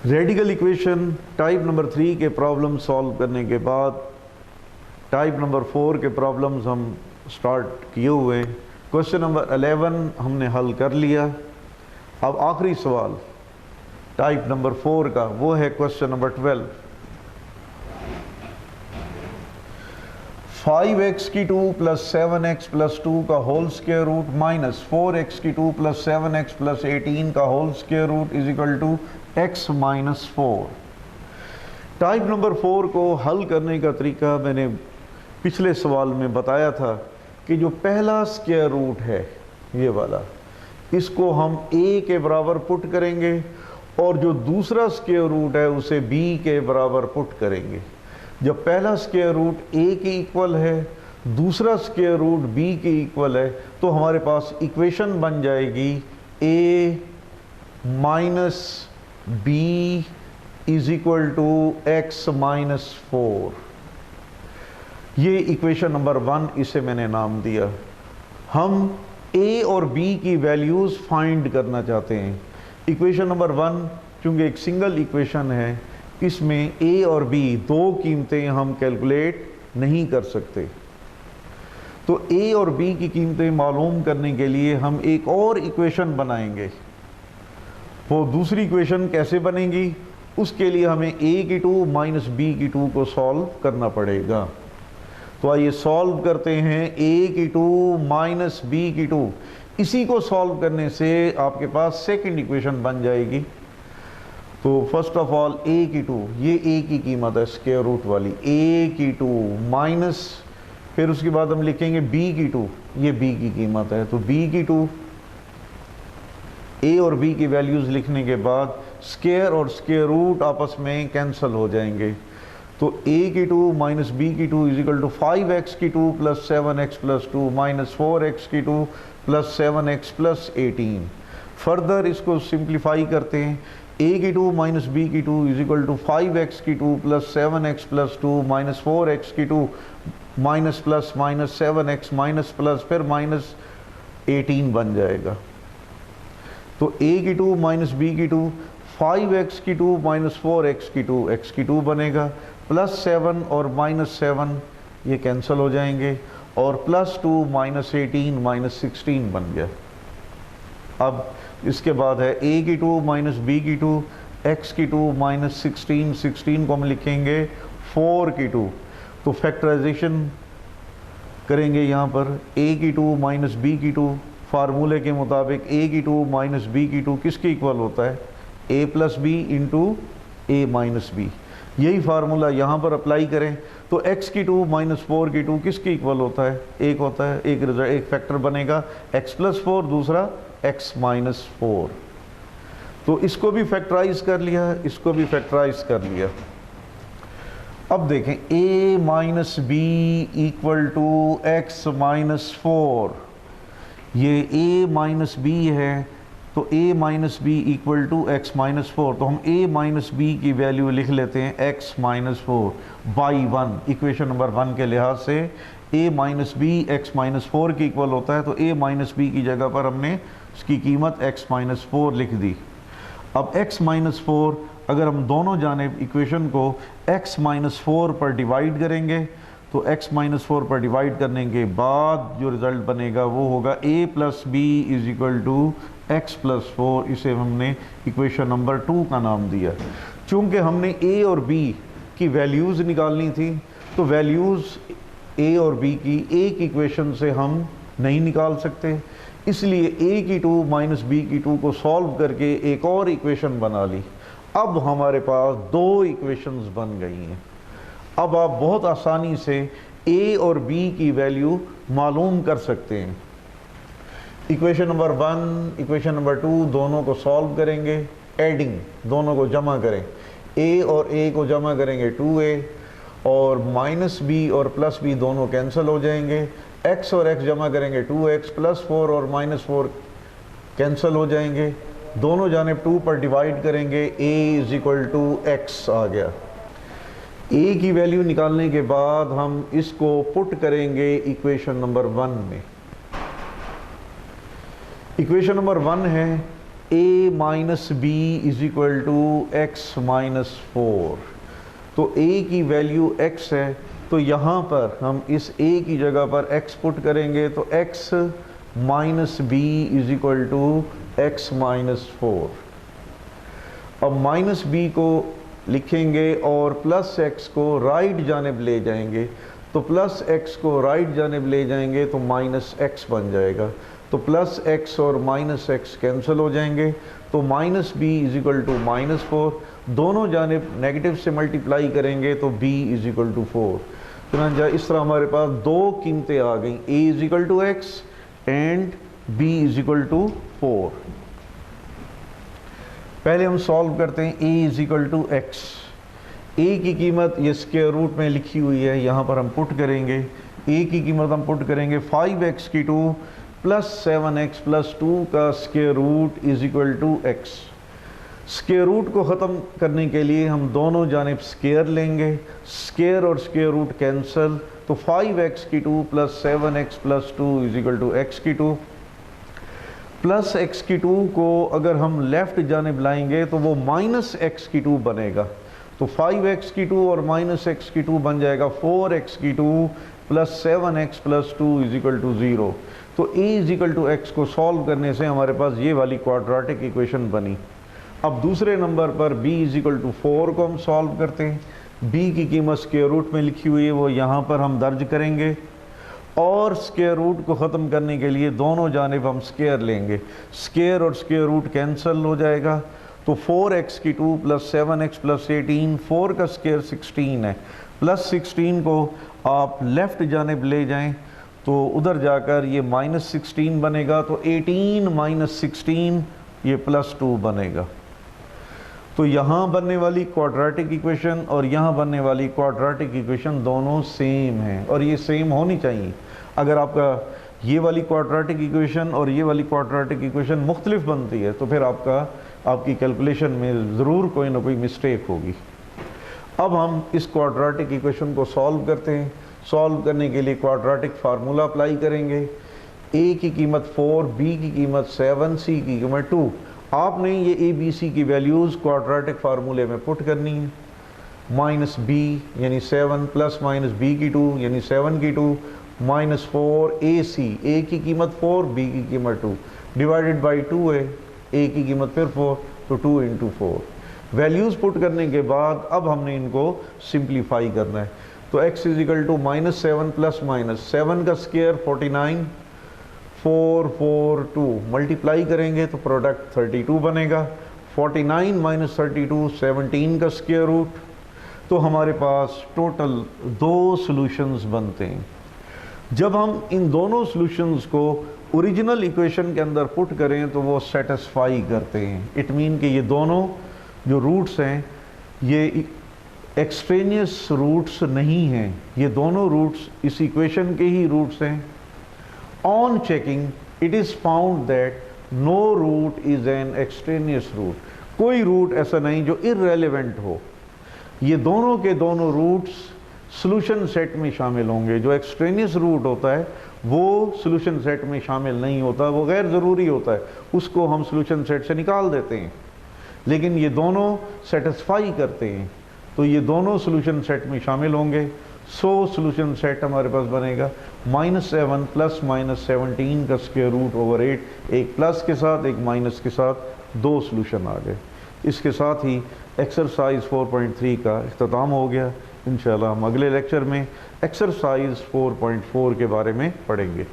Radical equation type number 3 के problem solve करने के बाद टाइप नंबर 4 के प्रॉब्लम्स हम स्टार्ट किए हुए। क्वेश्चन नंबर 11 हमने हल कर लिया। अब आखिरी सवाल टाइप नंबर 4 का वो है क्वेश्चन नंबर 12। 5x की 2 प्लस 7x प्लस 2 का whole square root minus 4x की 2 प्लस 7x प्लस 18 का whole square root is equal to x minus 4। Type number 4 को हल करने का तरीका मैंने पिछले सवाल में बताया था कि जो पहला स्क्वायर रूट है ये वाला, इसको हम a के बराबर पुट करेंगे और जो दूसरा स्क्वायर रूट है उसे b के बराबर पुट करेंगे। जब पहला स्क्वायर रूट a के इक्वल है, दूसरा स्क्वायर रूट b के इक्वल है, तो हमारे पास इक्वेशन बन जाएगी a minus b is equal to x minus 4। ये इक्वेशन नंबर 1 इसे मैंने नाम दिया। हम a और b की वैल्यूज़ फाइंड करना चाहते हैं। इक्वेशन नंबर 1 चूँकि एक सिंगल इक्वेशन है, इसमें a और b दो कीमतें हम कैलकुलेट नहीं कर सकते, तो a और b की कीमतें मालूम करने के लिए हम एक और इक्वेशन बनाएंगे। वो दूसरी इक्वेशन कैसे बनेगी, उसके लिए हमें a की 2 माइनस b की 2 को सॉल्व करना पड़ेगा। तो आइए सॉल्व करते हैं। a की 2 माइनस b की 2, इसी को सॉल्व करने से आपके पास सेकंड इक्वेशन बन जाएगी। तो फर्स्ट ऑफ ऑल a की 2, ये a की कीमत है स्क्वायर रूट वाली, a की 2 माइनस, फिर उसके बाद हम लिखेंगे b की 2, ये b की कीमत है। तो b की 2, a और b की वैल्यूज़ लिखने के बाद स्क्वायर और स्क्वायर रूट आपस में कैंसिल हो जाएंगे। तो a की 2 माइनस b की 2 इज इक्वल टू 5x की 2 plus 7x plus 2 minus 4x की 2 प्लस 7x प्लस 18। फर्दर इसको सिंप्लीफाई करते हैं। a की 2 माइनस b की 2 इज इक्वल टू 5x की 2 plus 7x plus 2 minus 4x की 2 minus plus minus 7x minus plus फिर माइनस 18 बन जाएगा। तो a की 2 माइनस b की 2, 5x की 2 माइनस 4x की 2, x की 2 बनेगा, प्लस 7 और माइनस 7 ये कैंसिल हो जाएंगे और प्लस 2 माइनस 18 माइनस 16 बन गया। अब इसके बाद है a की 2 माइनस b की 2, x की 2 माइनस 16, 16 को हम लिखेंगे 4 की 2। तो फैक्टराइजेशन करेंगे यहाँ पर a की 2 माइनस b की 2, फार्मूले के मुताबिक a की 2 माइनस b की 2 किसके इक्वल होता है, a plus b into a minus b. यही फार्मूला यहाँ पर अप्लाई करें तो x की 2 माइनस 4 की 2 किसके इक्वल होता है, एक होता है, एक फैक्टर बनेगा x प्लस 4, दूसरा x माइनस 4। तो इसको भी फैक्टराइज कर लिया, इसको भी फैक्टराइज कर लिया। अब देखें a minus b equal to x minus 4, ये a माइनस बी है, तो a minus b equal to x minus 4। तो हम a माइनस बी की वैल्यू लिख लेते हैं x minus 4 by 1। Equation number 1 के लिहाज से a minus b x minus 4 की इक्वल होता है, तो a माइनस बी की जगह पर हमने उसकी कीमत x माइनस 4 लिख दी। अब x माइनस 4 अगर हम दोनों जानिब इक्वेशन को x माइनस 4 पर डिवाइड करेंगे, तो x माइनस 4 पर डिवाइड करने के बाद जो रिज़ल्ट बनेगा वो होगा a plus b is equal to x plus 4। इसे हमने इक्वेशन नंबर 2 का नाम दिया। चूँकि हमने a और b की वैल्यूज़ निकालनी थी, तो वैल्यूज़ a और b की एक इक्वेशन से हम नहीं निकाल सकते, इसलिए a की 2 माइनस b की 2 को सॉल्व करके एक और इक्वेशन बना ली। अब हमारे पास दो इक्वेशंस बन गई हैं। अब आप बहुत आसानी से a और b की वैल्यू मालूम कर सकते हैं। इक्वेशन नंबर 1, इक्वेशन नंबर 2 दोनों को सॉल्व करेंगे, एडिंग दोनों को जमा करें, a और a को जमा करेंगे 2a और माइनस b और प्लस b दोनों कैंसिल हो जाएंगे, x और x जमा करेंगे 2x प्लस 4 और माइनस 4 कैंसिल हो जाएंगे, दोनों जानिब 2 पर डिवाइड करेंगे, a is equal to x आ गया। a की वैल्यू निकालने के बाद हम इसको पुट करेंगे इक्वेशन नंबर 1 में। इक्वेशन नंबर 1 है a minus b is equal to x minus 4। तो a की वैल्यू x है, तो यहाँ पर हम इस a की जगह पर x पुट करेंगे, तो x minus b is equal to x minus 4। अब माइनस बी को लिखेंगे और प्लस x को राइट जानिब ले जाएंगे, तो प्लस x को राइट जानिब ले जाएंगे तो माइनस x बन जाएगा। तो प्लस x और माइनस x कैंसिल हो जाएंगे, तो minus b is equal to minus 4। दोनों जानिब नेगेटिव से मल्टीप्लाई करेंगे तो b इज इक्वल टू 4। चुनांचा इस तरह हमारे पास दो कीमतें आ गई, a is equal to x and b is equal to 4। पहले हम सॉल्व करते हैं a is equal to x. a की कीमत ये स्क्वायर रूट में लिखी हुई है, यहाँ पर हम पुट करेंगे। a की कीमत हम पुट करेंगे 5x की 2 प्लस 7x प्लस 2 का square root is equal to x। Square root को ख़त्म करने के लिए हम दोनों जानिब स्क्वायर लेंगे, स्क्वायर और स्क्वायर रूट कैंसिल, तो 5x की 2 plus 7x plus 2 is equal to x की 2। प्लस x की 2 को अगर हम लेफ़्ट जानिब लाएंगे तो वो माइनस x की 2 बनेगा, तो 5x की 2 और माइनस x की 2 बन जाएगा 4x की 2 plus 7x plus 2 is equal to 0। तो a is equal to x को सॉल्व करने से हमारे पास ये वाली क्वाड्रेटिक इक्वेशन बनी। अब दूसरे नंबर पर b इज इक्वल टू 4 को हम सॉल्व करते हैं। b की कीमत स्क्वायर रूट में लिखी हुई है, वो यहाँ पर हम दर्ज करेंगे और स्क्वायर रूट को ख़त्म करने के लिए दोनों जानिब हम स्क्वायर लेंगे, स्क्वायर और स्क्वायर रूट कैंसिल हो जाएगा, तो 4x की 2 प्लस 7x प्लस 18, 4 का स्क्वायर 16 है, प्लस 16 को आप लेफ़्ट जानिब ले जाएं तो उधर जाकर ये माइनस 16 बनेगा, तो 18 माइनस 16 ये प्लस 2 बनेगा। तो यहाँ बनने वाली क्वाड्रेटिक इक्वेशन और यहाँ बनने वाली क्वाड्रेटिक इक्वेशन दोनों सेम हैं और ये सेम होनी चाहिए। अगर आपका ये वाली क्वाड्रेटिक इक्वेशन और ये वाली क्वाड्रेटिक इक्वेशन मुख्तलिफ बनती है तो फिर आपकी कैलकुलेशन में ज़रूर कोई ना कोई मिस्टेक होगी। अब हम इस क्वाड्रेटिक इक्वेशन को सॉल्व करते हैं। सॉल्व करने के लिए क्वाड्रेटिक फार्मूला अप्लाई करेंगे। a की कीमत 4, b की कीमत 7, c की कीमत 2। आपने ये a b c की वैल्यूज़ क्वाड्रेटिक फार्मूले में पुट करनी है। माइनस b यानी 7 प्लस माइनस b की 2 यानी 7 की 2 माइनस 4 ac, a की कीमत 4, b की कीमत 2 डिवाइडेड बाई 2 है, a की कीमत फिर 4, तो 2 इंटू 4। वैल्यूज़ पुट करने के बाद अब हमने इनको सिंप्लीफाई करना है, तो x is equal to minus 7 plus minus 7 का स्क्वायर 49, 4 4 2 मल्टीप्लाई करेंगे तो प्रोडक्ट 32 बनेगा। 49 माइनस 32 17 का स्क्वायर रूट, तो हमारे पास टोटल 2 सॉल्यूशंस बनते हैं। जब हम इन दोनों सॉल्यूशंस को ओरिजिनल इक्वेशन के अंदर पुट करें तो वो सेटिस्फाई करते हैं। इट मीन कि ये दोनों जो रूट्स हैं ये एक्सट्रेनियस रूट्स नहीं हैं, ये दोनों रूट्स इस इक्वेशन के ही रूट्स हैं। On checking, it is found that no root is an extraneous root। कोई रूट ऐसा नहीं जो irrelevant हो। ये दोनों के दोनों रूट्स सॉल्यूशन सेट में शामिल होंगे। जो एक्सट्रेनियस रूट होता है वो सॉल्यूशन सेट में शामिल नहीं होता, वो गैर ज़रूरी होता है, उसको हम सॉल्यूशन सेट से निकाल देते हैं। लेकिन ये दोनों सेटिस्फाई करते हैं, तो ये दोनों सॉल्यूशन सेट में शामिल होंगे। सो सॉल्यूशन सेट हमारे पास बनेगा -7 प्लस माइनस 17 का स्क्वायर रूट ओवर 8, एक प्लस के साथ एक माइनस के साथ 2 सॉल्यूशन आ गए। इसके साथ ही एक्सरसाइज 4.3 का इख्तिताम हो गया। इंशाल्लाह हम अगले लेक्चर में एक्सरसाइज 4.4 के बारे में पढ़ेंगे।